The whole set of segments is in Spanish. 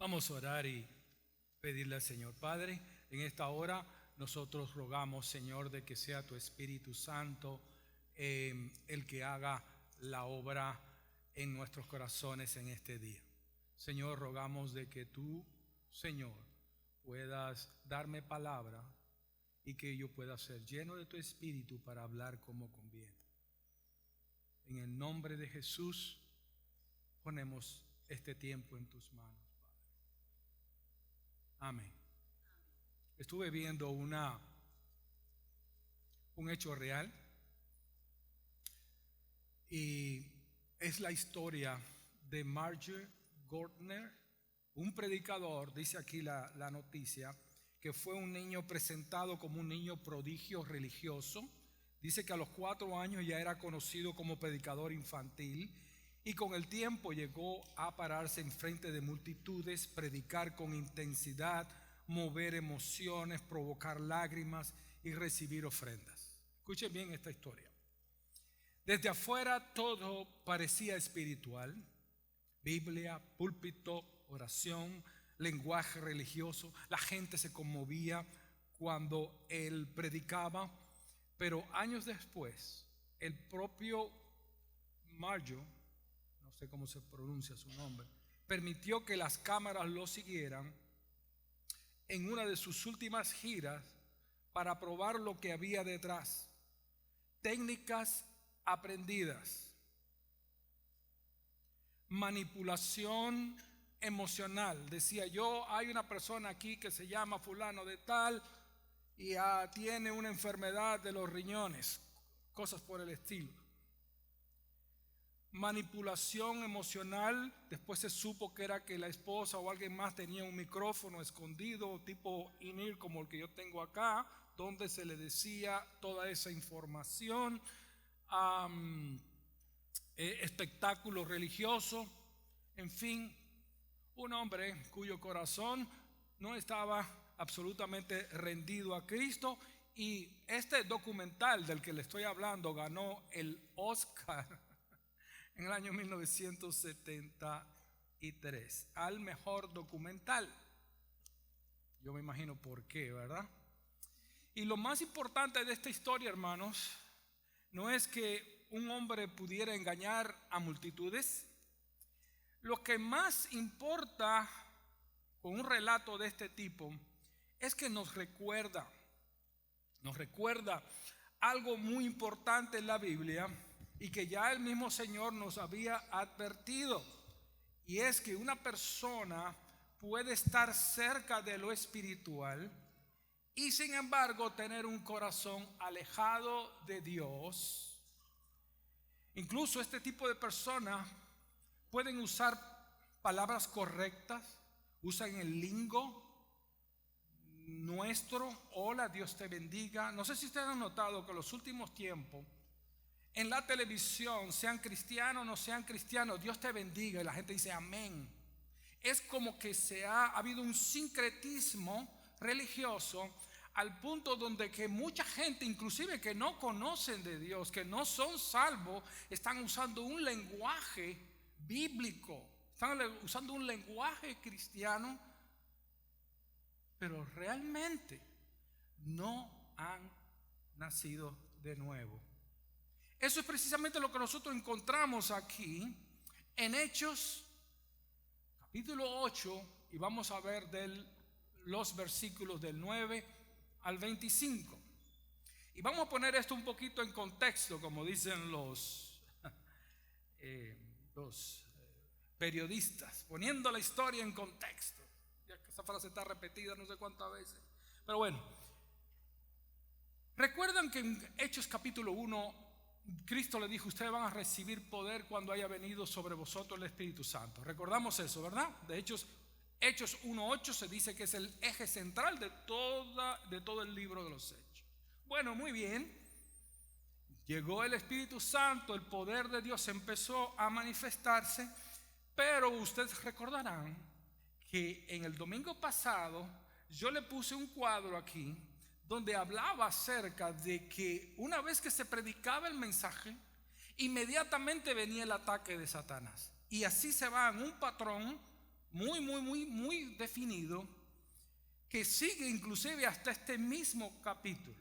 Vamos a orar y pedirle al Señor. Padre, en esta hora nosotros rogamos, Señor, de que sea tu Espíritu Santo el que haga la obra en nuestros corazones en este día. Señor, rogamos de que tú, Señor, puedas darme palabra y que yo pueda ser lleno de tu Espíritu para hablar como conviene. En el nombre de Jesús ponemos este tiempo en tus manos, Padre. Amén. Estuve viendo un hecho real y es la historia de Marjorie Gardner, un predicador, dice aquí la noticia, que fue un niño presentado como un niño prodigio religioso. Dice que a los 4 años ya era conocido como predicador infantil y con el tiempo llegó a pararse en frente de multitudes, predicar con intensidad, mover emociones, provocar lágrimas y recibir ofrendas. Escuchen bien esta historia. Desde afuera todo parecía espiritual: Biblia, púlpito, oración, lenguaje religioso. La gente se conmovía cuando él predicaba, pero años después el propio Marjorie, no sé cómo se pronuncia su nombre, permitió que las cámaras lo siguieran en una de sus últimas giras para probar lo que había detrás. Técnicas aprendidas, manipulación emocional. Decía yo, hay una persona aquí que se llama fulano de tal y tiene una enfermedad de los riñones, cosas por el estilo. Manipulación emocional. Después se supo que era que la esposa o alguien más tenía un micrófono escondido tipo in-ear como el que yo tengo acá, donde se le decía toda esa información. Espectáculo religioso, en fin, un hombre cuyo corazón no estaba absolutamente rendido a Cristo. Y este documental del que le estoy hablando ganó el Oscar en el año 1973 al mejor documental. Yo me imagino por qué, ¿verdad? Y lo más importante de esta historia, hermanos, no es que un hombre pudiera engañar a multitudes. Lo que más importa con un relato de este tipo es que nos recuerda algo muy importante en la Biblia y que ya el mismo Señor nos había advertido, y es que una persona puede estar cerca de lo espiritual y sin embargo tener un corazón alejado de Dios. Incluso este tipo de personas pueden usar palabras correctas, usan el lingo nuestro: hola, Dios te bendiga. No sé si ustedes han notado que en los últimos tiempos en la televisión, sean cristianos o no sean cristianos, Dios te bendiga, y la gente dice amén. Es como que ha habido un sincretismo religioso al punto donde que mucha gente, inclusive que no conocen de Dios, que no son salvos, están usando un lenguaje bíblico, están usando un lenguaje cristiano, pero realmente no han nacido de nuevo. Eso es precisamente lo que nosotros encontramos aquí en Hechos capítulo 8, y vamos a ver los versículos del 9 al 25. Y vamos a poner esto un poquito en contexto, como dicen los periodistas, poniendo la historia en contexto. Ya que esa frase está repetida no sé cuántas veces, pero bueno. Recuerdan que en Hechos capítulo 1 Cristo le dijo: ustedes van a recibir poder cuando haya venido sobre vosotros el Espíritu Santo. Recordamos eso, ¿verdad? De Hechos 1:8 se dice que es el eje central de todo el libro de los Hechos. Bueno, muy bien. Llegó el Espíritu Santo, el poder de Dios empezó a manifestarse, pero ustedes recordarán que en el domingo pasado yo le puse un cuadro aquí donde hablaba acerca de que una vez que se predicaba el mensaje, inmediatamente venía el ataque de Satanás. Y así se va en un patrón muy definido, que sigue inclusive hasta este mismo capítulo.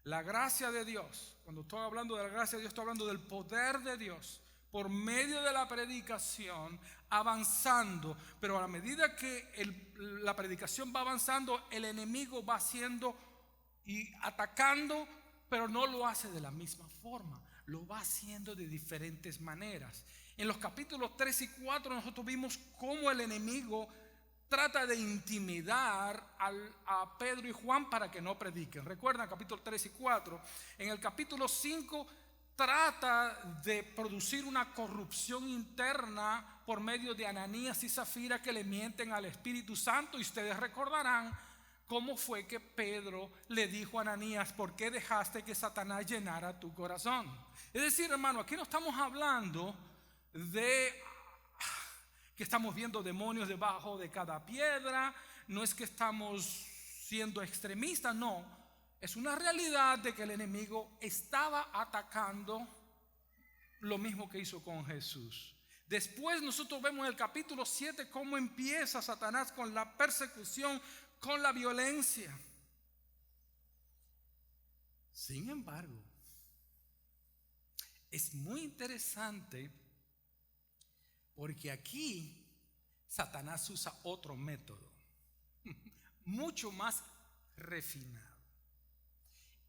La gracia de Dios. Cuando estoy hablando de la gracia de Dios, estoy hablando del poder de Dios por medio de la predicación avanzando. Pero a la medida que la predicación va avanzando, el enemigo va haciendo y atacando, pero no lo hace de la misma forma, lo va haciendo de diferentes maneras. En los capítulos 3 y 4 nosotros vimos cómo el enemigo trata de intimidar a Pedro y Juan para que no prediquen. Recuerdan capítulo 3 y 4. En el capítulo 5 trata de producir una corrupción interna por medio de Ananías y Zafira, que le mienten al Espíritu Santo. Y ustedes recordarán cómo fue que Pedro le dijo a Ananías: ¿por qué dejaste que Satanás llenara tu corazón? Es decir, hermano, aquí no estamos hablando de que estamos viendo demonios debajo de cada piedra. No es que estamos siendo extremistas, no. Es una realidad de que el enemigo estaba atacando lo mismo que hizo con Jesús. Después nosotros vemos en el capítulo 7 cómo empieza Satanás con la persecución, con la violencia. Sin embargo, es muy interesante, porque aquí Satanás usa otro método mucho más refinado.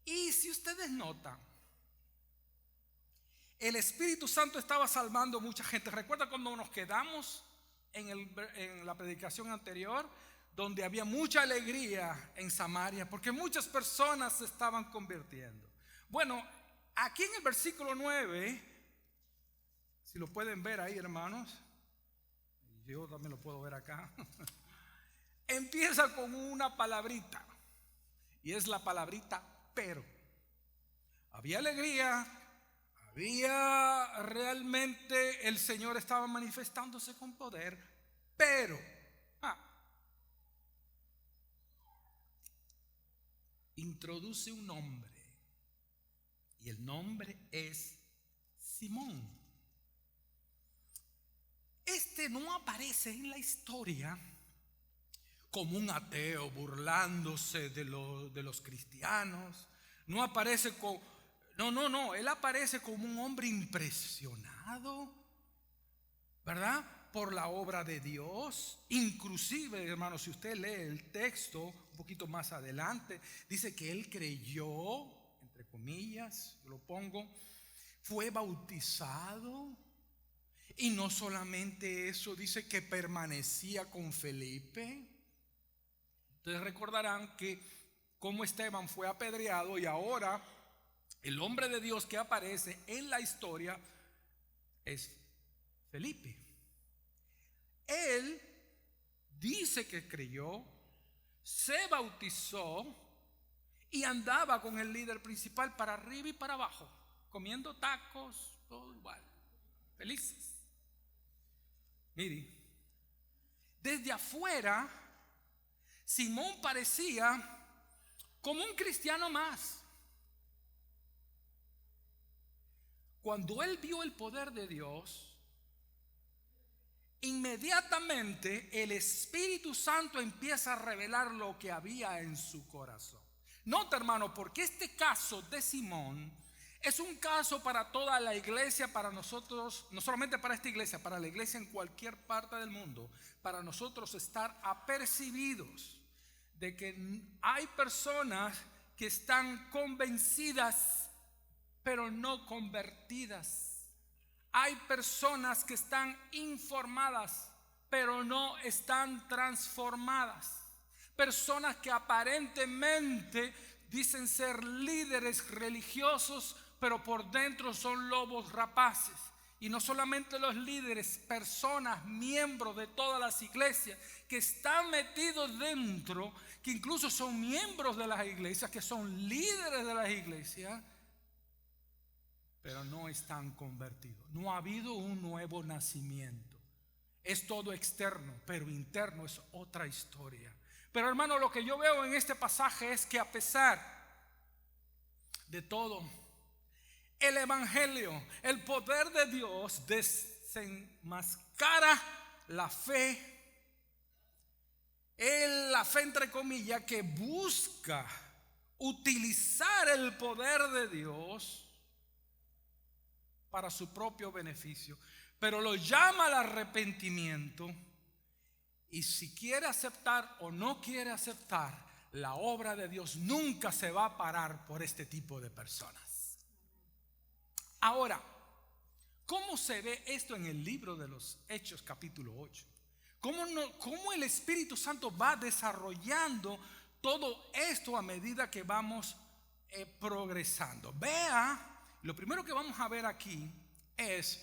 Y si ustedes notan, el Espíritu Santo estaba salvando mucha gente. ¿Recuerda cuando nos quedamos en la predicación anterior, donde había mucha alegría en Samaria, porque muchas personas se estaban convirtiendo? Bueno, aquí en el versículo 9, si lo pueden ver ahí, hermanos, yo también lo puedo ver acá. Empieza con una palabrita, y es la palabrita pero. Había alegría, había realmente, el Señor estaba manifestándose con poder, pero introduce un nombre, y el nombre es Simón. Este no aparece en la historia como un ateo burlándose de los cristianos. No aparece como, no, él aparece como un hombre impresionado, ¿verdad?, por la obra de Dios. Inclusive, hermanos, si usted lee el texto un poquito más adelante, dice que él creyó, entre comillas, yo lo pongo, fue bautizado. Y no solamente eso, dice que permanecía con Felipe. Ustedes recordarán que como Esteban fue apedreado, y ahora el hombre de Dios que aparece en la historia es Felipe. Él dice que creyó, se bautizó y andaba con el líder principal para arriba y para abajo, comiendo tacos, todo igual, felices. Mire, desde afuera Simón parecía como un cristiano más. Cuando él vio el poder de Dios, inmediatamente el Espíritu Santo empieza a revelar lo que había en su corazón. Nota, hermano, porque este caso de Simón es un caso para toda la iglesia, para nosotros, no solamente para esta iglesia, para la iglesia en cualquier parte del mundo, para nosotros estar apercibidos de que hay personas que están convencidas pero no convertidas. Hay personas que están informadas pero no están transformadas. Personas que aparentemente dicen ser líderes religiosos, pero por dentro son lobos rapaces. Y no solamente los líderes, personas, miembros de todas las iglesias que están metidos dentro, que incluso son miembros de las iglesias, que son líderes de las iglesias, pero no están convertidos. No ha habido un nuevo nacimiento. Es todo externo, pero interno es otra historia. Pero hermano, lo que yo veo en este pasaje es que a pesar de todo, el evangelio, el poder de Dios desenmascara la fe la fe entre comillas, que busca utilizar el poder de Dios para su propio beneficio, pero lo llama al arrepentimiento. Y si quiere aceptar o no quiere aceptar, la obra de Dios nunca se va a parar por este tipo de personas. Ahora, ¿cómo se ve esto en el libro de los Hechos capítulo 8? ¿Cómo el Espíritu Santo va desarrollando todo esto a medida que vamos progresando? Vea, lo primero que vamos a ver aquí es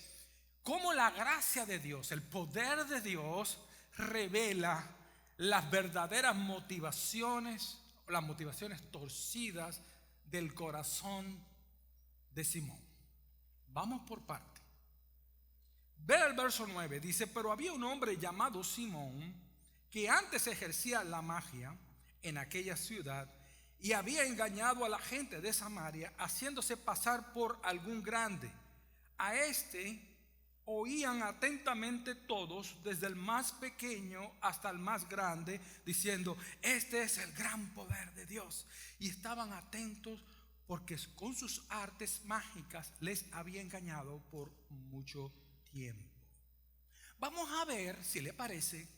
cómo la gracia de Dios, el poder de Dios, revela las verdaderas motivaciones, las motivaciones torcidas del corazón de Simón. Vamos por parte. Ve el verso 9, dice: pero había un hombre llamado Simón que antes ejercía la magia en aquella ciudad y había engañado a la gente de Samaria, haciéndose pasar por algún grande. A este oían atentamente todos, desde el más pequeño hasta el más grande, diciendo: este es el gran poder de Dios. Y estaban atentos porque con sus artes mágicas les había engañado por mucho tiempo. Vamos a ver, si le parece,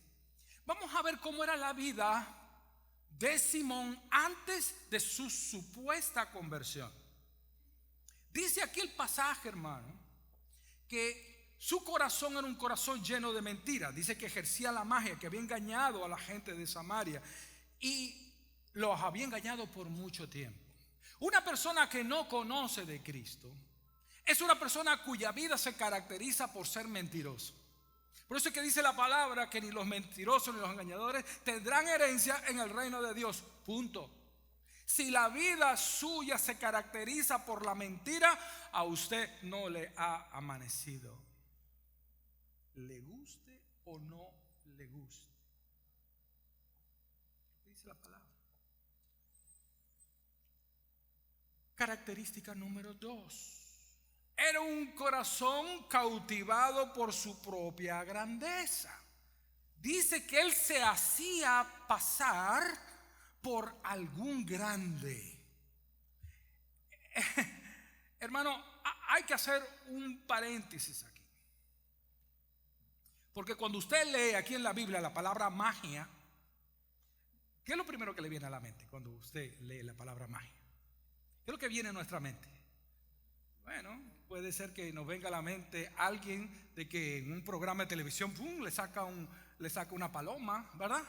vamos a ver cómo era la vida de Simón antes de su supuesta conversión. Dice aquí el pasaje, hermano, que su corazón era un corazón lleno de mentiras. Dice que ejercía la magia, que había engañado a la gente de Samaria y los había engañado por mucho tiempo. Una persona que no conoce de Cristo es una persona cuya vida se caracteriza por ser mentiroso. Por eso es que dice la palabra que ni los mentirosos ni los engañadores tendrán herencia en el reino de Dios. Punto. Si la vida suya se caracteriza por la mentira, a usted no le ha amanecido. Le guste o no le guste. ¿Qué dice la palabra? Característica número 2. Era un corazón cautivado por su propia grandeza. Dice que él se hacía pasar por algún grande. Hermano, hay que hacer un paréntesis aquí. Porque cuando usted lee aquí en la Biblia la palabra magia, ¿qué es lo primero que le viene a la mente cuando usted lee la palabra magia? ¿Qué es lo que viene a nuestra mente? Bueno, puede ser que nos venga a la mente alguien de que en un programa de televisión le saca una paloma, ¿verdad?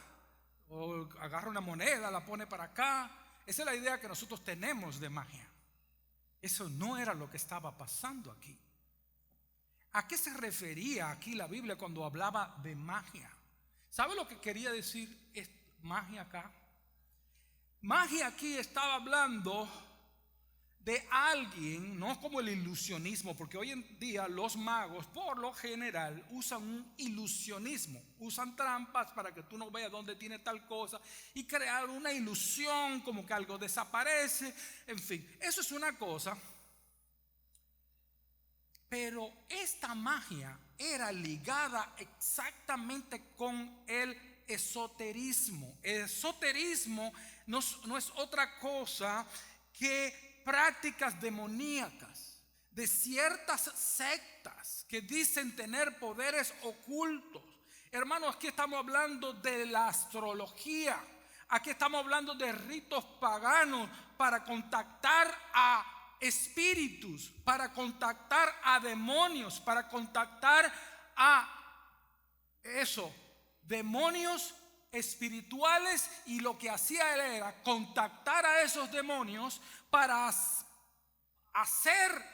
O agarra una moneda, la pone para acá. Esa es la idea que nosotros tenemos de magia. Eso no era lo que estaba pasando aquí. ¿A qué se refería aquí la Biblia cuando hablaba de magia? ¿Sabe lo que quería decir magia acá? Magia aquí estaba hablando de alguien, no como el ilusionismo, porque hoy en día los magos por lo general usan un ilusionismo, usan trampas para que tú no veas dónde tiene tal cosa y crear una ilusión como que algo desaparece, en fin, eso es una cosa. Pero esta magia era ligada exactamente con el esoterismo. El esoterismo no es otra cosa que prácticas demoníacas de ciertas sectas que dicen tener poderes ocultos. Hermanos, aquí estamos hablando de la astrología. Aquí estamos hablando de ritos paganos para contactar a espíritus, para contactar a demonios, para contactar a demonios espirituales. Y lo que hacía él era contactar a esos demonios para hacer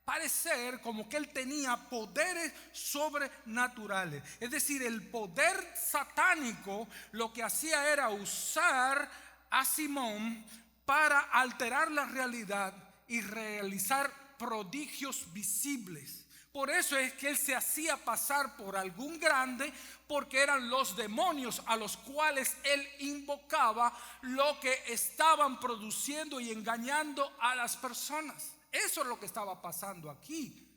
parecer como que él tenía poderes sobrenaturales. Es decir, el poder satánico lo que hacía era usar a Simón para alterar la realidad y realizar prodigios visibles. Por eso es que él se hacía pasar por algún grande, porque eran los demonios a los cuales él invocaba lo que estaban produciendo y engañando a las personas. Eso es lo que estaba pasando aquí.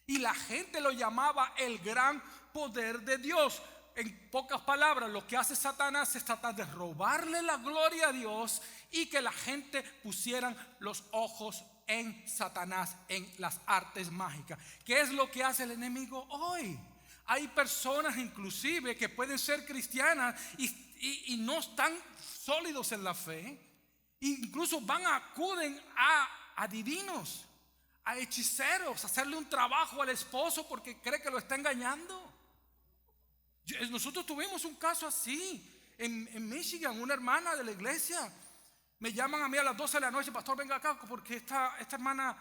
Y la gente lo llamaba el gran poder de Dios. en pocas palabras, lo que hace Satanás es tratar de robarle la gloria a Dios y que la gente pusieran los ojos en Satanás, en las artes mágicas. ¿Qué es lo que hace el enemigo hoy? Hay personas inclusive que pueden ser cristianas y no están sólidos en la fe. Incluso acuden a adivinos, a hechiceros, a hacerle un trabajo al esposo porque cree que lo está engañando. Nosotros tuvimos un caso así en Michigan. Una hermana de la iglesia me llaman a mí a las 12 de la noche: pastor, venga acá porque esta hermana,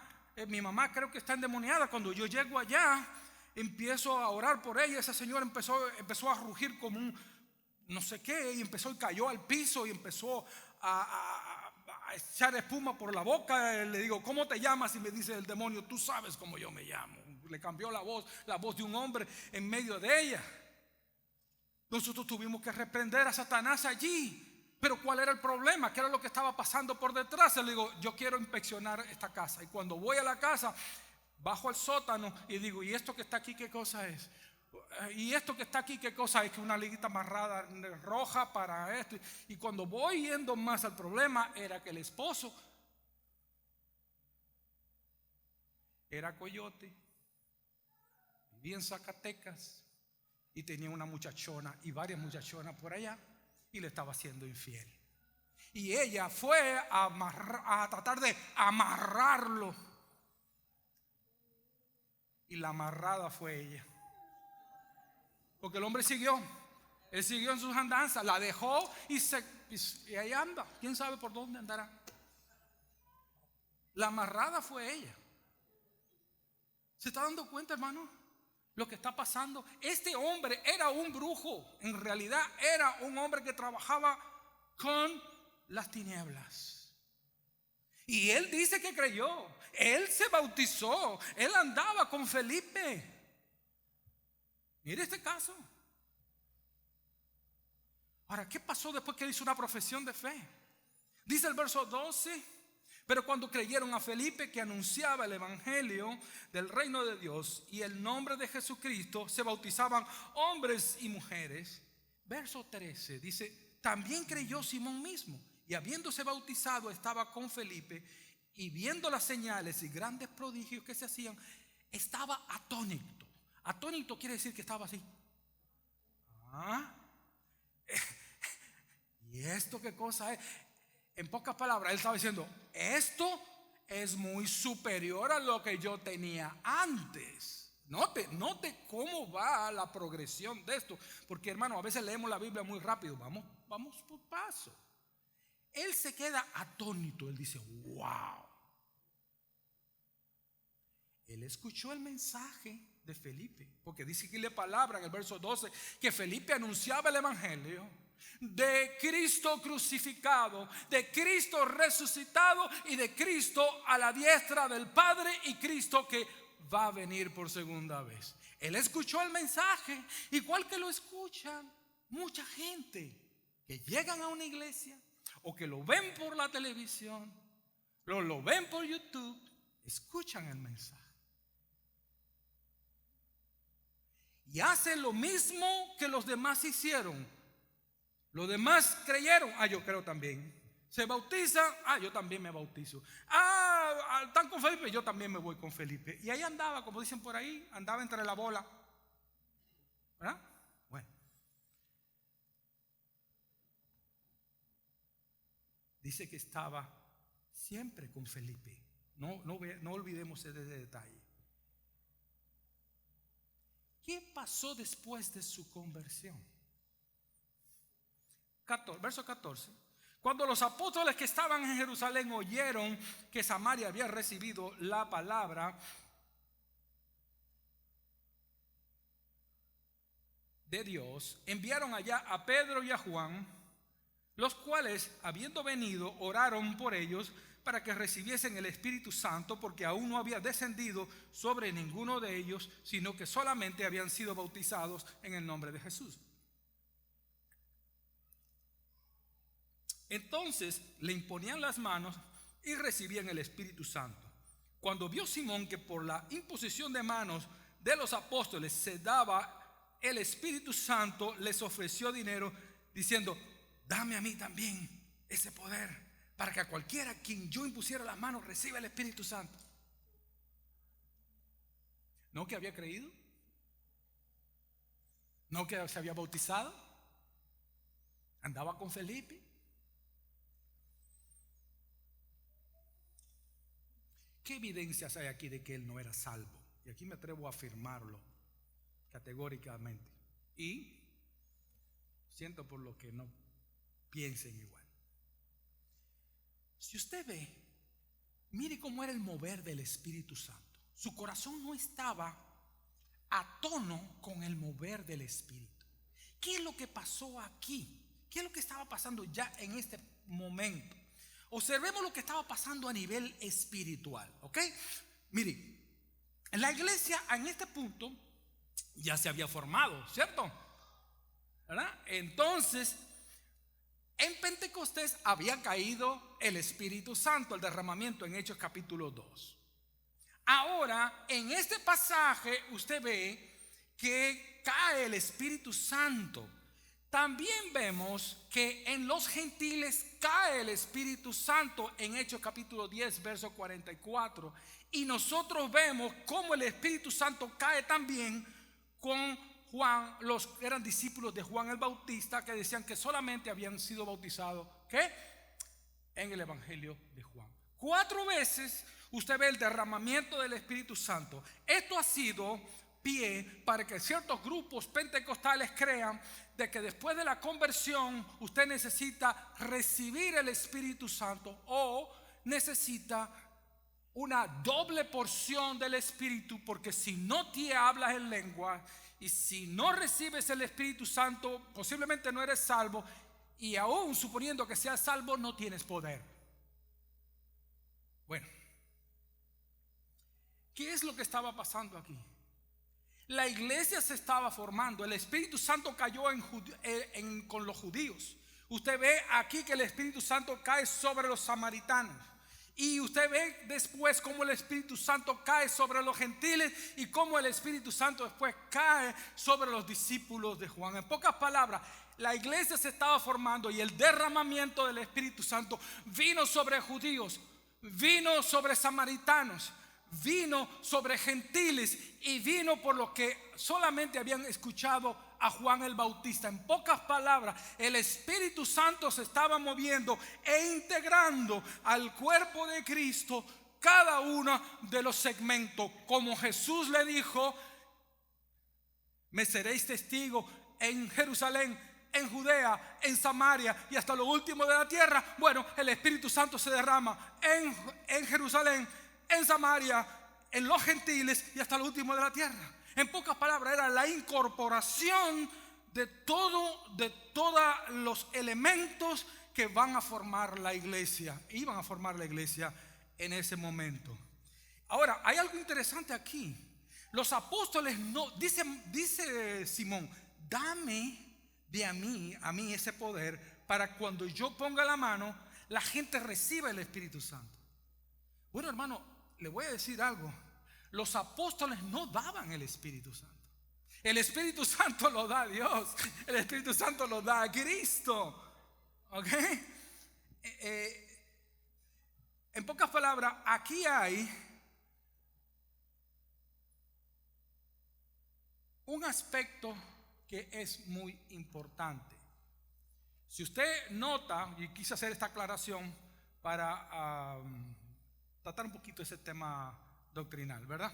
mi mamá creo que está endemoniada. Cuando yo llego allá, empiezo a orar por ella. Esa señora empezó a rugir como un no sé qué, y cayó al piso y empezó a echar espuma por la boca. Le digo: ¿cómo te llamas? Y me dice el demonio: tú sabes cómo yo me llamo. Le cambió la voz de un hombre en medio de ella. Nosotros tuvimos que reprender a Satanás allí. Pero ¿cuál era el problema? ¿Qué era lo que estaba pasando por detrás? Le digo: yo quiero inspeccionar esta casa. Y cuando voy a la casa, bajo al sótano y digo: ¿y esto que está aquí qué cosa es? ¿Y esto que está aquí qué cosa es? Que una liguita amarrada roja para esto. Y cuando voy yendo más al problema, era que el esposo era coyote, vivía en Zacatecas y tenía una muchachona y varias muchachonas por allá, y le estaba siendo infiel. Y ella fue a tratar de amarrarlo, y la amarrada fue ella, porque el hombre él siguió en sus andanzas, la dejó y ahí anda. ¿Quién sabe por dónde andará? La amarrada fue ella. ¿Se está dando cuenta, hermano, lo que está pasando? Este hombre era un brujo. En realidad era un hombre que trabajaba con las tinieblas. Y él dice que creyó. Él se bautizó. Él andaba con Felipe. Mire este caso. Ahora, ¿qué pasó después que él hizo una profesión de fe? Dice el verso 12: pero cuando creyeron a Felipe, que anunciaba el evangelio del reino de Dios y el nombre de Jesucristo, se bautizaban hombres y mujeres. Verso 13 dice: también creyó Simón mismo, y habiéndose bautizado estaba con Felipe, y viendo las señales y grandes prodigios que se hacían, estaba atónito. Atónito quiere decir que estaba así. ¿Y esto qué cosa es? En pocas palabras, él estaba diciendo: esto es muy superior a lo que yo tenía antes. Note cómo va la progresión de esto. Porque, hermano, a veces leemos la Biblia muy rápido. Vamos por paso. Él se queda atónito. Él dice: wow. Él escuchó el mensaje de Felipe, porque dice aquí la palabra en el verso 12 que Felipe anunciaba el evangelio de Cristo crucificado, de Cristo resucitado y de Cristo a la diestra del Padre, y Cristo que va a venir por segunda vez. Él escuchó el mensaje, igual que lo escuchan mucha gente que llegan a una iglesia o que lo ven por la televisión, lo ven por YouTube, escuchan el mensaje y hacen lo mismo que los demás hicieron. Los demás creyeron: yo creo también. Se bautizan: yo también me bautizo. Están con Felipe, yo también me voy con Felipe. Y ahí andaba, como dicen por ahí, andaba entre la bola, ¿verdad? Bueno, dice que estaba siempre con Felipe. No olvidemos ese detalle. ¿Qué pasó después de su conversión? Verso 14: cuando los apóstoles que estaban en Jerusalén oyeron que Samaria había recibido la palabra de Dios, enviaron allá a Pedro y a Juan, los cuales, habiendo venido, oraron por ellos para que recibiesen el Espíritu Santo, porque aún no había descendido sobre ninguno de ellos, sino que solamente habían sido bautizados en el nombre de Jesús. Entonces le imponían las manos y recibían el Espíritu Santo. Cuando vio Simón que por la imposición de manos de los apóstoles se daba el Espíritu Santo les ofreció dinero diciendo: dame a mí también ese poder para que a cualquiera a quien yo impusiera las manos reciba el Espíritu Santo. ¿No que había creído? ¿No que se había bautizado? ¿Andaba con Felipe? ¿Qué evidencias hay aquí de que él no era salvo? Y aquí me atrevo a afirmarlo categóricamente. Y siento por lo que no piensen igual. Si usted ve, mire cómo era el mover del Espíritu Santo. Su corazón no estaba a tono con el mover del Espíritu. ¿Qué es lo que pasó aquí? ¿Qué es lo que estaba pasando ya en este momento? Observemos lo que estaba pasando a nivel espiritual, ¿ok? Mire, la iglesia en este punto ya se había formado, ¿cierto? ¿Verdad? Entonces, en Pentecostés había caído el Espíritu Santo, el derramamiento en Hechos capítulo 2. Ahora, en este pasaje usted ve que cae el Espíritu Santo. También vemos que en los gentiles cae el Espíritu Santo en Hechos capítulo 10, verso 44. Y nosotros vemos cómo el Espíritu Santo cae también con Juan, los que eran discípulos de Juan el Bautista, que decían que solamente habían sido bautizados, ¿qué? En el Evangelio de Juan. 4 veces usted ve el derramamiento del Espíritu Santo. Esto ha sido pie para que ciertos grupos pentecostales crean de que después de la conversión usted necesita recibir el Espíritu Santo o necesita una doble porción del Espíritu, porque si no te hablas en lengua y si no recibes el Espíritu Santo, posiblemente no eres salvo, y aún suponiendo que seas salvo no tienes poder. Bueno, ¿qué es lo que estaba pasando aquí? La iglesia se estaba formando. El Espíritu Santo cayó con los judíos. Usted ve aquí que el Espíritu Santo cae sobre los samaritanos. Y usted ve después cómo el Espíritu Santo cae sobre los gentiles y cómo el Espíritu Santo después cae sobre los discípulos de Juan. En pocas palabras, la iglesia se estaba formando y el derramamiento del Espíritu Santo vino sobre judíos, vino sobre samaritanos, vino sobre gentiles y vino por lo que solamente habían escuchado a Juan el Bautista. En pocas palabras, el Espíritu Santo se estaba moviendo e integrando al cuerpo de Cristo cada uno de los segmentos. Como Jesús le dijo: me seréis testigo en Jerusalén, en Judea, en Samaria y hasta lo último de la tierra. Bueno, el Espíritu Santo se derrama en Jerusalén, en Samaria, en los gentiles y hasta lo último de la tierra. En pocas palabras, era la incorporación de todos los elementos que van a formar la iglesia. Iban a formar la iglesia en ese momento. Ahora, hay algo interesante aquí. Los apóstoles no dice Simón: dame de a mí ese poder para cuando yo ponga la mano, la gente reciba el Espíritu Santo. Bueno, hermano, le voy a decir algo. Los apóstoles no daban el Espíritu Santo. El Espíritu Santo lo da Dios. El Espíritu Santo lo da Cristo. ¿Ok? En pocas palabras, aquí hay un aspecto que es muy importante. Si usted nota, y quise hacer esta aclaración para tratar un poquito ese tema doctrinal, ¿verdad?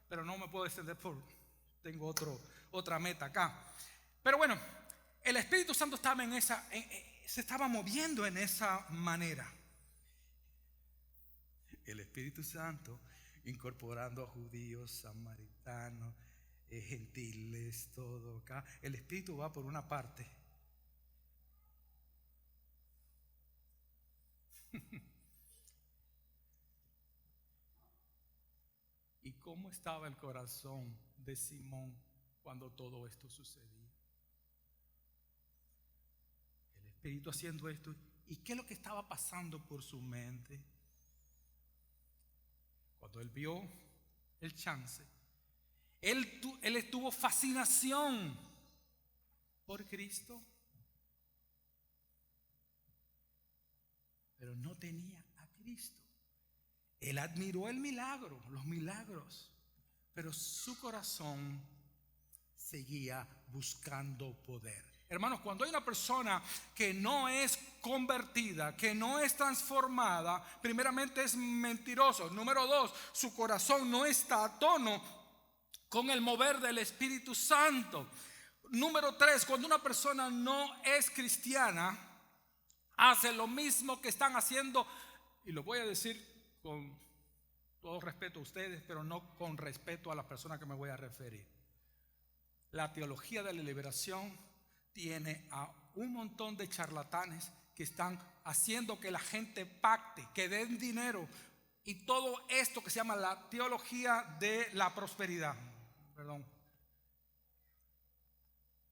Pero no me puedo extender tengo otra meta acá. Pero bueno, el Espíritu Santo estaba se estaba moviendo en esa manera. El Espíritu Santo incorporando a judíos, samaritanos, gentiles, todo acá. El Espíritu va por una parte. ¿Y cómo estaba el corazón de Simón cuando todo esto sucedía? El Espíritu haciendo esto. ¿Y qué es lo que estaba pasando por su mente? Cuando él vio el chance, él tuvo fascinación. por Cristo, pero no tenía a Cristo. Él admiró el milagro, los milagros, pero su corazón seguía buscando poder. Hermanos, cuando hay una persona que no es convertida, que no es transformada, primeramente es mentiroso. Número 2, su corazón no está a tono con el mover del Espíritu Santo. Número 3, cuando una persona no es cristiana, hace lo mismo que están haciendo, y lo voy a decir con todo respeto a ustedes, pero no con respeto a la persona que me voy a referir. La teología de la liberación tiene a un montón de charlatanes que están haciendo que la gente pacte, que den dinero, y todo esto que se llama la teología de la prosperidad.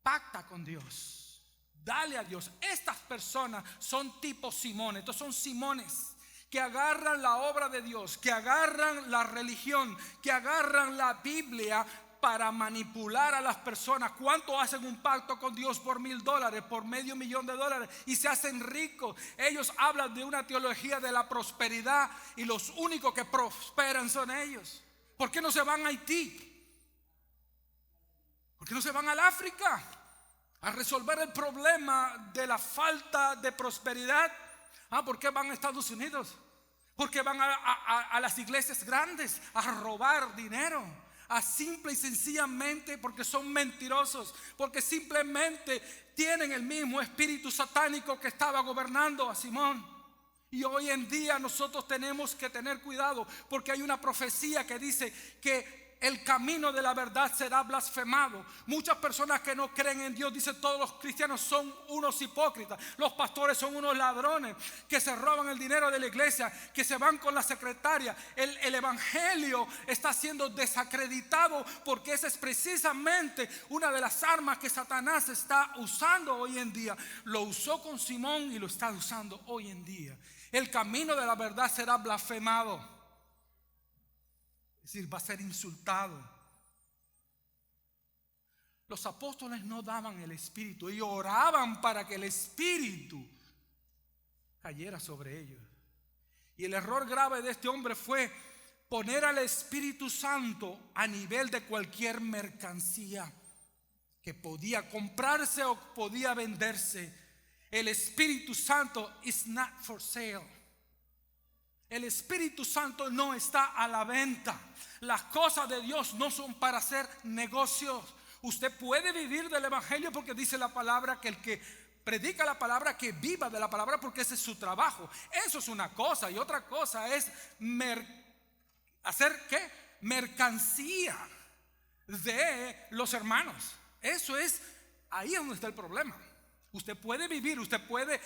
Pacta con Dios, dale a Dios. Estas personas son tipo Simón. Estos son Simones que agarran la obra de Dios, que agarran la religión, que agarran la Biblia para manipular a las personas. ¿Cuánto hacen un pacto con Dios por $1,000, por $500,000 y se hacen ricos? Ellos hablan de una teología de la prosperidad y los únicos que prosperan son ellos. ¿Por qué no se van a Haití? ¿Por qué no se van al África a resolver el problema de la falta de prosperidad? ¿Por qué van a Estados Unidos? ¿Por qué van a las iglesias grandes a robar dinero? Simple y sencillamente porque son mentirosos, porque simplemente tienen el mismo espíritu satánico que estaba gobernando a Simón. Y hoy en día nosotros tenemos que tener cuidado, porque hay una profecía que dice que el camino de la verdad será blasfemado. Muchas personas que no creen en Dios dicen todos los cristianos son unos hipócritas, los pastores son unos ladrones que se roban el dinero de la iglesia, que se van con la secretaria. El evangelio está siendo desacreditado porque esa es precisamente una de las armas que Satanás está usando hoy en día. Lo usó con Simón y lo está usando hoy en día. El camino de la verdad será blasfemado. Es decir, va a ser insultado. Los apóstoles no daban el Espíritu, ellos oraban para que el Espíritu cayera sobre ellos. Y el error grave de este hombre fue poner al Espíritu Santo a nivel de cualquier mercancía que podía comprarse o podía venderse. El Espíritu Santo is not for sale. El Espíritu Santo no está a la venta. Las cosas de Dios no son para hacer negocios. Usted puede vivir del evangelio porque dice la palabra que el que predica la palabra, que viva de la palabra, porque ese es su trabajo. Eso es una cosa, y otra cosa es hacer ¿qué? Mercancía de los hermanos. Eso es, ahí es donde está el problema. Usted puede vivir, usted puede,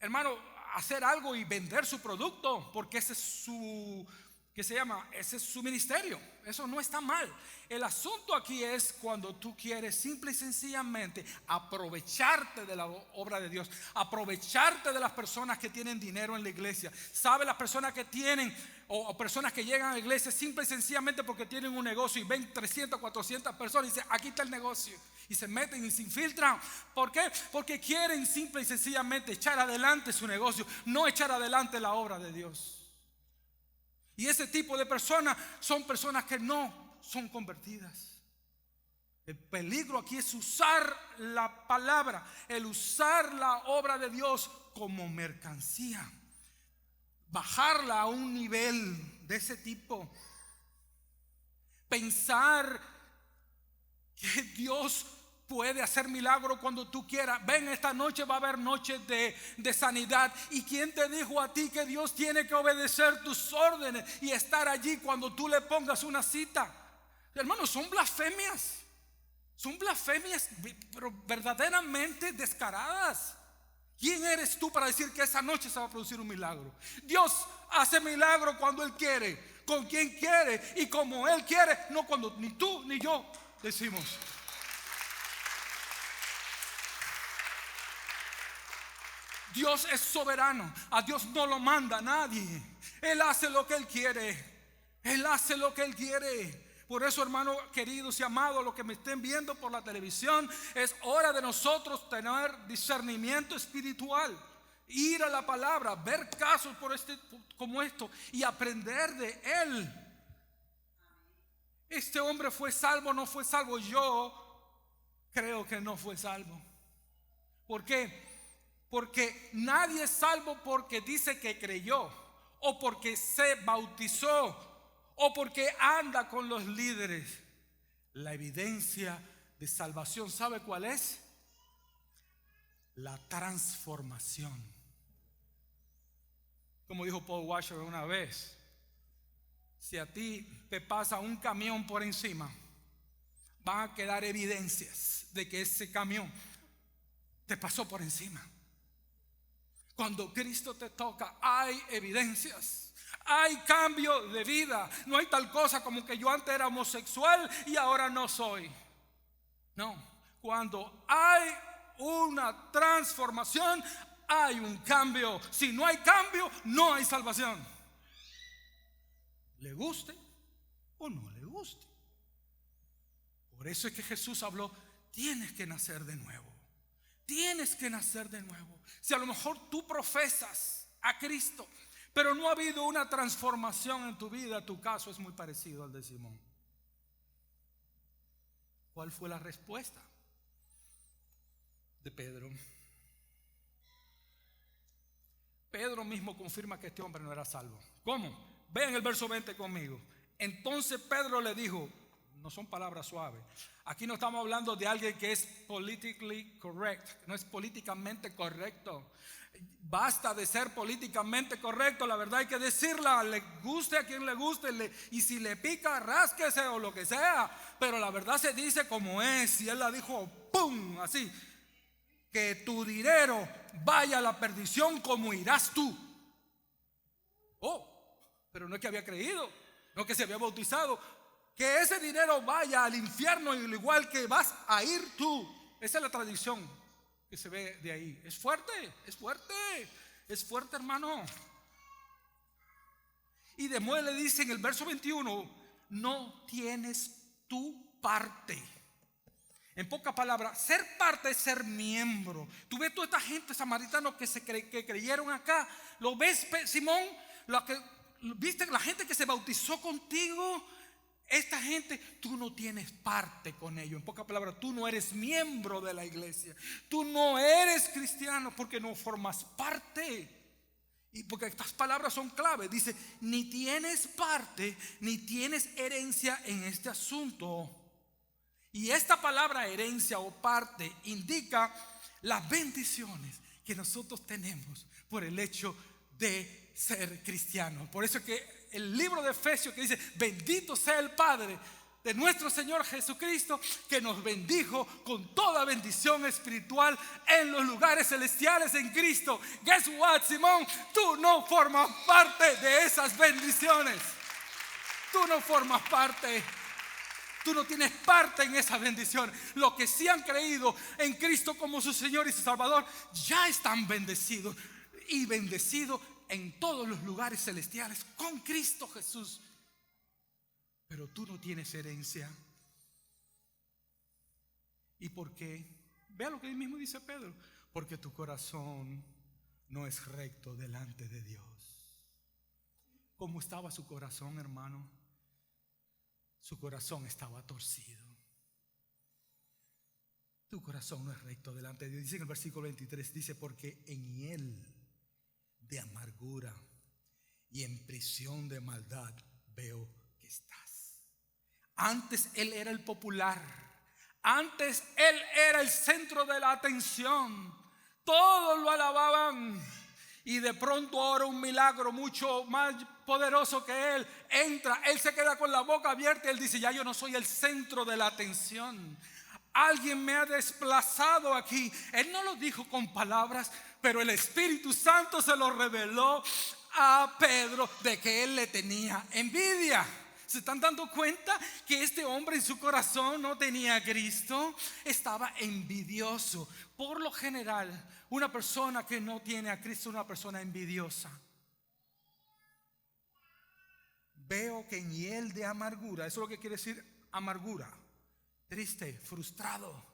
hermano, hacer algo y vender su producto, porque ese es su, ¿qué se llama? Ese es su ministerio. Eso no está mal. El asunto aquí es cuando tú quieres simple y sencillamente aprovecharte de la obra de Dios, aprovecharte de las personas que tienen dinero en la iglesia. ¿Sabe? Las personas que tienen o personas que llegan a la iglesia simple y sencillamente porque tienen un negocio y ven 300, 400 personas y dicen, aquí está el negocio, y se meten y se infiltran. ¿Por qué? Porque quieren simple y sencillamente echar adelante su negocio, no echar adelante la obra de Dios. Y ese tipo de personas son personas que no son convertidas. El peligro aquí es usar la palabra, el usar la obra de Dios como mercancía, bajarla a un nivel de ese tipo, pensar que Dios puede hacer milagro cuando tú quieras. Ven, esta noche va a haber noche de sanidad. ¿Y quién te dijo a ti que Dios tiene que obedecer tus órdenes y estar allí cuando tú le pongas una cita? Hermanos, son blasfemias. Son blasfemias, pero verdaderamente descaradas. ¿Quién eres tú para decir que esa noche se va a producir un milagro? Dios hace milagro cuando Él quiere, con quien quiere y como Él quiere, no cuando ni tú ni yo decimos. Dios es soberano. A Dios no lo manda nadie. Él hace lo que Él quiere. Él hace lo que Él quiere. Por eso, hermanos queridos y amados, los que me estén viendo por la televisión, es hora de nosotros tener discernimiento espiritual, ir a la palabra, ver casos como esto y aprender de él. Este hombre fue salvo, no fue salvo. Yo creo que no fue salvo. ¿Por qué? Porque nadie es salvo porque dice que creyó, o porque se bautizó, o porque anda con los líderes. La evidencia de salvación, ¿sabe cuál es? La transformación. Como dijo Paul Washer una vez, si a ti te pasa un camión por encima, van a quedar evidencias de que ese camión te pasó por encima. Cuando Cristo te toca, hay evidencias, hay cambio de vida. No hay tal cosa como que yo antes era homosexual y ahora no soy. No, cuando hay una transformación, hay un cambio. Si no hay cambio, no hay salvación. Le guste o no le guste. Por eso es que Jesús habló: tienes que nacer de nuevo. Tienes que nacer de nuevo. Si a lo mejor tú profesas a Cristo, pero no ha habido una transformación en tu vida, tu caso es muy parecido al de Simón. ¿Cuál fue la respuesta de Pedro? Pedro mismo confirma que este hombre no era salvo. ¿Cómo? Vean el verso 20 conmigo. Entonces Pedro le dijo, no son palabras suaves. Aquí no estamos hablando de alguien que es politically correct, no es políticamente correcto. Basta de ser políticamente correcto, la verdad hay que decirla, le guste a quien le guste, y si le pica, rásquese o lo que sea, pero la verdad se dice como es. Y él la dijo, ¡pum!, así: que tu dinero vaya a la perdición como irás tú. Oh, pero no es que había creído, no es que se había bautizado. Que ese dinero vaya al infierno, al igual que vas a ir tú. Esa es la tradición que se ve de ahí. Es fuerte, es fuerte, es fuerte, hermano. Y después le dice en el verso 21, no tienes tu parte. En pocas palabras, ser parte es ser miembro. Tú ves toda esta gente samaritana que creyeron acá. ¿Lo ves, Simón? ¿Viste la gente que se bautizó contigo? Esta gente, tú no tienes parte con ellos. En pocas palabras, tú no eres miembro de la iglesia. Tú no eres cristiano porque no formas parte. Y porque estas palabras son clave. Dice, ni tienes parte, ni tienes herencia en este asunto. Y esta palabra herencia o parte indica las bendiciones que nosotros tenemos por el hecho de ser cristianos. Por eso que el libro de Efesios que dice, bendito sea el Padre de nuestro Señor Jesucristo, que nos bendijo con toda bendición espiritual en los lugares celestiales en Cristo. Guess what, Simón? Tú no formas parte de esas bendiciones. Tú no formas parte. Tú no tienes parte en esa bendición. Los que sí han creído en Cristo como su Señor y su Salvador, ya están bendecidos. Y bendecidos en todos los lugares celestiales con Cristo Jesús. Pero tú no tienes herencia. ¿Y por qué? Vea lo que él mismo dice Pedro. Porque tu corazón no es recto delante de Dios. ¿Cómo estaba su corazón, hermano? Su corazón estaba torcido. Tu corazón no es recto delante de Dios. Dice en el versículo 23, dice, porque en él de amargura y en prisión de maldad veo que estás. Antes él era el popular. Antes él era el centro de la atención. Todos lo alababan. Y de pronto ahora un milagro mucho más poderoso que él entra. Él se queda con la boca abierta. Él dice, ya yo no soy el centro de la atención. Alguien me ha desplazado aquí. Él no lo dijo con palabras, pero el Espíritu Santo se lo reveló a Pedro de que él le tenía envidia. ¿Se están dando cuenta que este hombre en su corazón no tenía a Cristo? Estaba envidioso. Por lo general, una persona que no tiene a Cristo es una persona envidiosa. veo que en hiel de amargura, eso es lo que quiere decir amargura, triste, frustrado,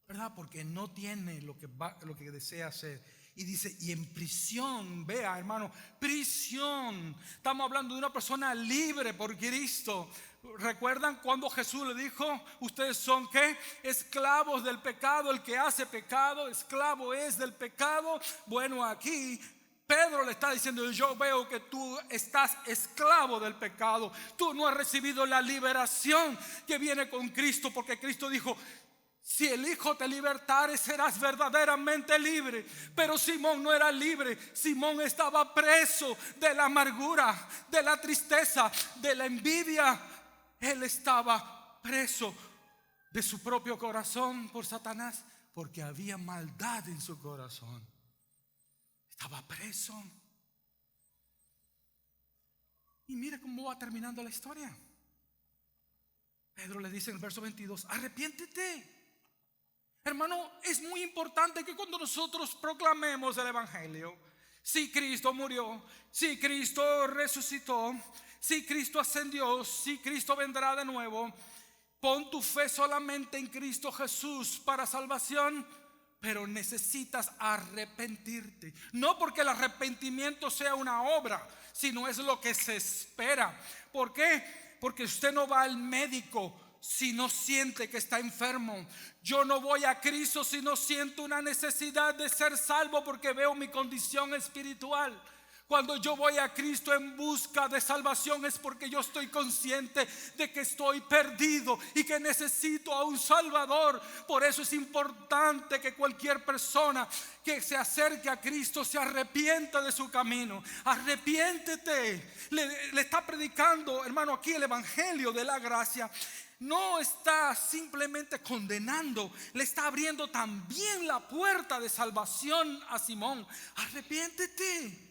¿verdad? Porque no tiene lo que desea hacer. Y dice, y en prisión, vea hermano, prisión. Estamos hablando de una persona libre por Cristo. ¿Recuerdan cuando Jesús le dijo, ustedes son qué? Esclavos del pecado, el que hace pecado, esclavo es del pecado? Bueno, aquí Pedro le está diciendo, yo veo que tú estás esclavo del pecado. Tú no has recibido la liberación que viene con Cristo, porque Cristo dijo, si el Hijo te libertare, serás verdaderamente libre. Pero Simón no era libre. Simón estaba preso de la amargura, de la tristeza, de la envidia. Él estaba preso de su propio corazón por Satanás, porque había maldad en su corazón. Estaba preso. Y mira cómo va terminando la historia. Pedro le dice en el verso 22, arrepiéntete. Hermano, es muy importante que cuando nosotros proclamemos el evangelio, si Cristo murió, si Cristo resucitó, si Cristo ascendió, si Cristo vendrá de nuevo, pon tu fe solamente en Cristo Jesús para salvación, pero necesitas arrepentirte. No porque el arrepentimiento sea una obra, sino es lo que se espera. ¿Por qué? Porque usted no va al médico si no siente que está enfermo. Yo no voy a Cristo si no siento una necesidad de ser salvo, porque veo mi condición espiritual. Cuando yo voy a Cristo en busca de salvación es porque yo estoy consciente de que estoy perdido y que necesito a un Salvador. Por eso es importante que cualquier persona que se acerque a Cristo se arrepienta de su camino. Arrepiéntete. Le está predicando, hermano, aquí el evangelio de la gracia. No está simplemente condenando, le está abriendo también la puerta de salvación a Simón. Arrepiéntete.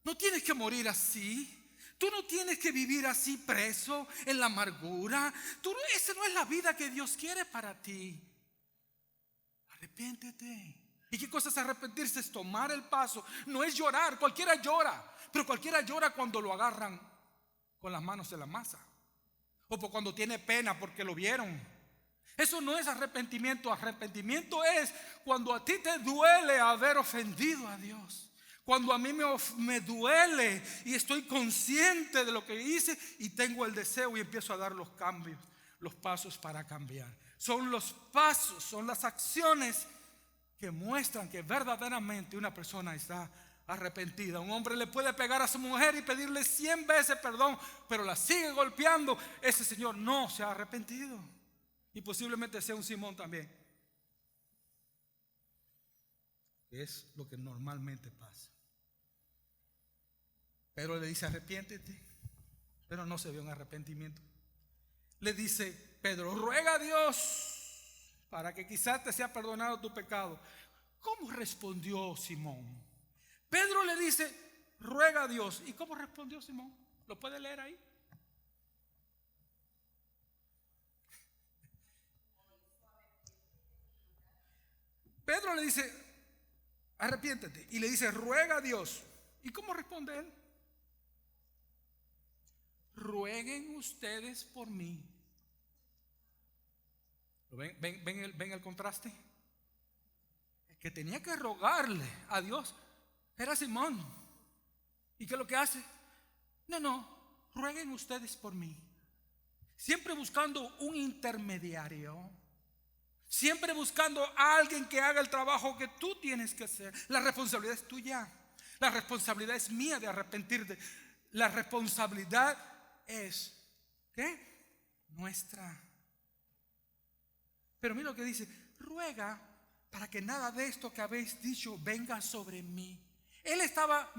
No tienes que morir así. Tú no tienes que vivir así preso en la amargura. Esa no es la vida que Dios quiere para ti. Arrepiéntete. ¿Y qué cosa es arrepentirse? Es tomar el paso. No es llorar. Cualquiera llora. Pero cualquiera llora cuando lo agarran con las manos en la masa. O cuando tiene pena porque lo vieron. Eso no es arrepentimiento. Arrepentimiento es cuando a ti te duele haber ofendido a Dios. Cuando a mí me duele y estoy consciente de lo que hice y tengo el deseo y empiezo a dar los cambios, los pasos para cambiar. Son los pasos, son las acciones que muestran que verdaderamente una persona está arrepentida. Un hombre le puede pegar a su mujer y pedirle 100 veces perdón, pero la sigue golpeando. Ese señor no se ha arrepentido. Y posiblemente sea un Simón también. Es lo que normalmente pasa. Pedro le dice arrepiéntete, pero no se ve un arrepentimiento. Le dice Pedro, ruega a Dios para que quizás te sea perdonado tu pecado. ¿Cómo respondió Simón? Pedro le dice, ruega a Dios. ¿Y cómo respondió Simón? ¿Lo puede leer ahí? Pedro le dice, arrepiéntete. Y le dice, ruega a Dios. ¿Y cómo responde él? Rueguen ustedes por mí. ¿Ven el contraste? El que tenía que rogarle a Dios era Simón. ¿Y qué es lo que hace? No, rueguen ustedes por mí. Siempre buscando un intermediario. Siempre buscando a alguien que haga el trabajo que tú tienes que hacer. La responsabilidad es tuya. La responsabilidad es mía de arrepentirte. La responsabilidad es, ¿qué? Nuestra. Pero mira lo que dice, ruega para que nada de esto que habéis dicho venga sobre mí. Él estaba,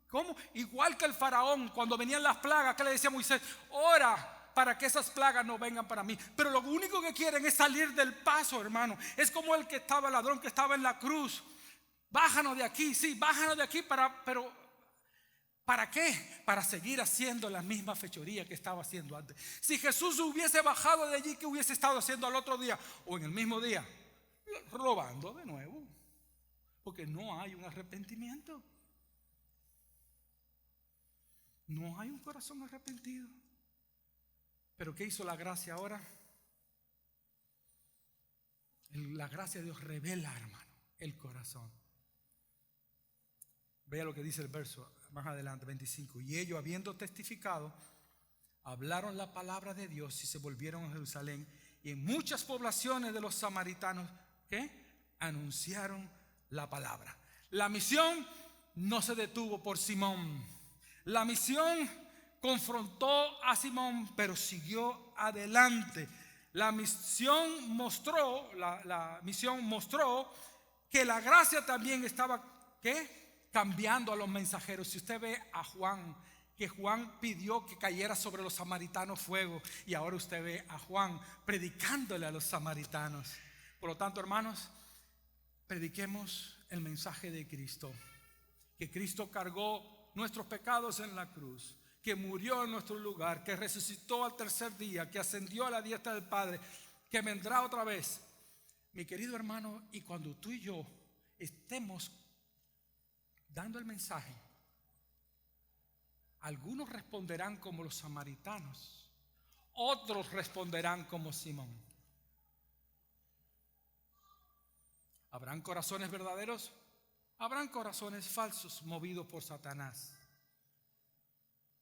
¿cómo? Igual que el faraón cuando venían las plagas, que le decía a Moisés, ora para que esas plagas no vengan para mí. Pero lo único que quieren es salir del paso, hermano. Es como el que estaba, el ladrón que estaba en la cruz. Bájanos de aquí, sí, bájanos de aquí pero ¿para qué? Para seguir haciendo la misma fechoría que estaba haciendo antes. Si Jesús hubiese bajado de allí, ¿qué hubiese estado haciendo al otro día? O en el mismo día, robando de nuevo. Porque no hay un arrepentimiento. No hay un corazón arrepentido. Pero ¿qué hizo la gracia ahora? La gracia de Dios revela, hermano, el corazón. Vea lo que dice el verso más adelante, 25. Y ellos, habiendo testificado, hablaron la palabra de Dios y se volvieron a Jerusalén. Y en muchas poblaciones de los samaritanos, ¿qué? Anunciaron la palabra. La misión no se detuvo por Simón. La misión confrontó a Simón, pero siguió adelante. La misión mostró que la gracia también estaba, ¿qué? Cambiando a los mensajeros. Si usted ve a Juan, que Juan pidió que cayera sobre los samaritanos fuego, y ahora usted ve a Juan predicándole a los samaritanos. Por lo tanto, hermanos, prediquemos el mensaje de Cristo, que Cristo cargó nuestros pecados en la cruz, que murió en nuestro lugar, que resucitó al tercer día, que ascendió a la diestra del Padre, que vendrá otra vez. Mi querido hermano, y cuando tú y yo estemos dando el mensaje, algunos responderán como los samaritanos, otros responderán como Simón. ¿Habrán corazones verdaderos? Habrán corazones falsos movidos por Satanás.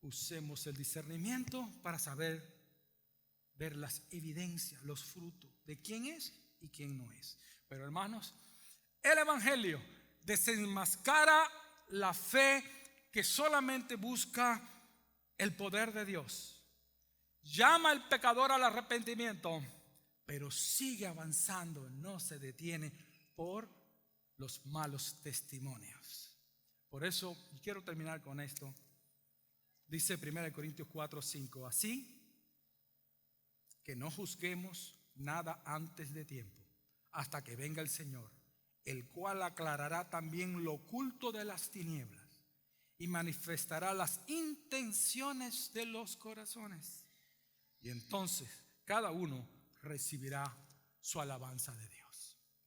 Usemos el discernimiento para ver las evidencias, los frutos de quién es y quién no es. Pero hermanos, el evangelio desenmascara la fe que solamente busca el poder de Dios. Llama al pecador al arrepentimiento, pero sigue avanzando, no se detiene por los malos testimonios. Por eso quiero terminar con esto. Dice 1 Corintios 4:5, así que no juzguemos nada antes de tiempo, hasta que venga el Señor, el cual aclarará también lo oculto de las tinieblas y manifestará las intenciones de los corazones. Y entonces cada uno recibirá su alabanza de Dios.